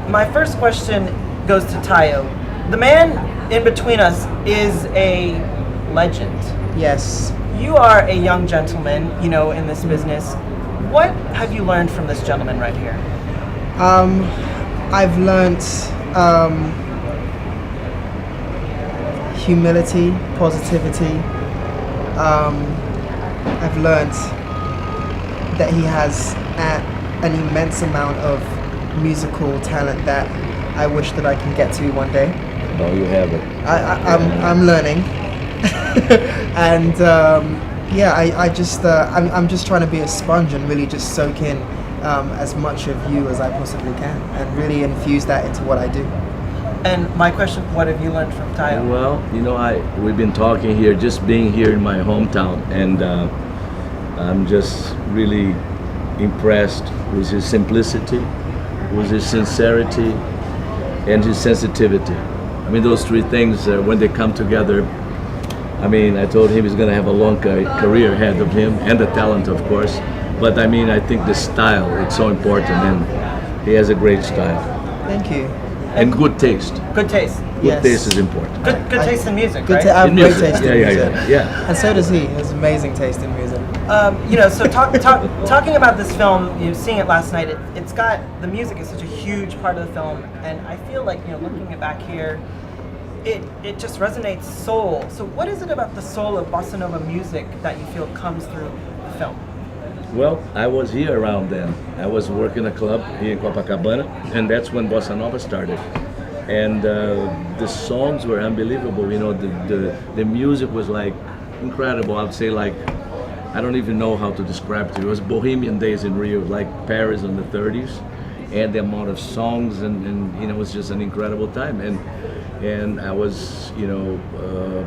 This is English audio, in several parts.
my first question goes to Taio. The man in between us is a legend. Yes. You are a young gentleman, in this business. What have you learned from this gentleman right here? I've learnt humility, positivity. I've learnt that he has an immense amount of musical talent that I wish that I can get to one day. No, you haven't. I'm learning, and I'm just trying to be a sponge and really just soak in as much of you as I possibly can, and really infuse that into what I do. And my question, what have you learned from Taio? Well, we've been talking here, just being here in my hometown, and I'm just really impressed with his simplicity, with his sincerity, and his sensitivity. I mean, those three things, when they come together, I told him he's going to have a long career ahead of him, and the talent, of course. But I think the style, it's so important, and he has a great style. Thank you. And good taste. Good taste. Good taste is important. Good taste in music, good right? I have great taste in music. Yeah. And so does he. He has amazing taste in music. So talking about this film, seeing it last night, it's got, the music is such a huge part of the film, and I feel like, looking at back here, it just resonates soul. So what is it about the soul of bossa nova music that you feel comes through the film? Well, I was here around then. I was working a club here in Copacabana, and that's when bossa nova started. And the songs were unbelievable. The music was like incredible. I would say, like, I don't even know how to describe it. It was bohemian days in Rio, like Paris in the 30s, and the amount of songs, and it was just an incredible time. And I was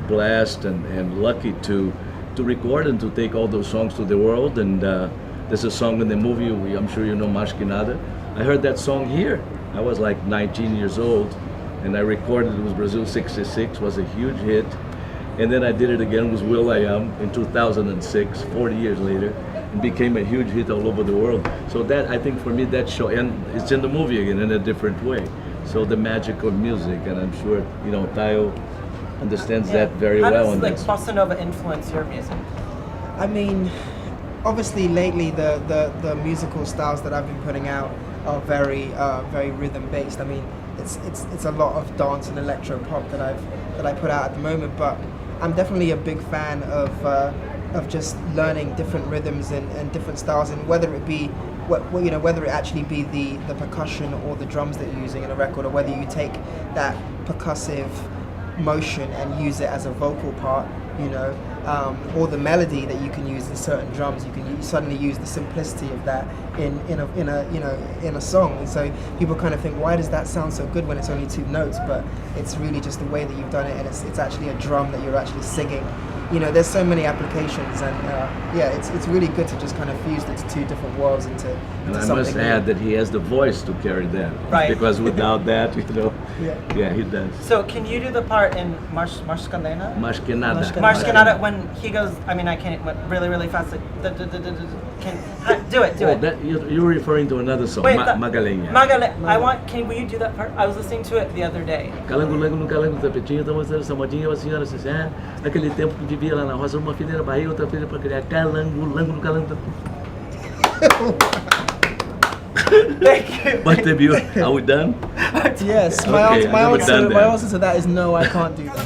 blessed and lucky to record and to take all those songs to the world. And there's a song in the movie, I'm sure you know, Mais Que Nada. I heard that song here. I was like 19 years old, and I recorded it. Was Brazil 66, was a huge hit. And then I did it again with Will I Am in 2006, 40 years later, and became a huge hit all over the world. So that, I think for me, that show, and it's in the movie again in a different way. So the magic of music, and I'm sure, Taio understands that very well. How does bossa nova influence your music? Obviously lately the musical styles that I've been putting out are very rhythm based. It's a lot of dance and electro pop that I put out at the moment, but I'm definitely a big fan of just learning different rhythms and different styles, and whether it actually be the percussion or the drums that you're using in a record, or whether you take that percussive motion and use it as a vocal part, or the melody that you can use in certain drums. You suddenly use the simplicity of that in a song, and so people kind of think, why does that sound so good when it's only two notes? But it's really just the way that you've done it, and it's actually a drum that you're actually singing. There's so many applications, and it's really good to just kind of fuse the two different worlds into and I something must add that he has the voice to carry that, right? Because without that, yeah, he does. So can you do the part in Mais Que Nada? Mais Que Nada. Mais Que Nada, when he goes, I can't, really fast, like, do it. That, you're referring to another song, Wait, Magalenha. Will you do that part? I was listening to it the other day. Calango, no calango do tapetinho, estamos fazendo essa modinha, a senhora se naquele tempo que vivia lá na roça, uma filha na Bahia, outra filha para criar calango, no calango. Thank you. But are we done? Yes, Okay, my answer to that is no, I can't do that.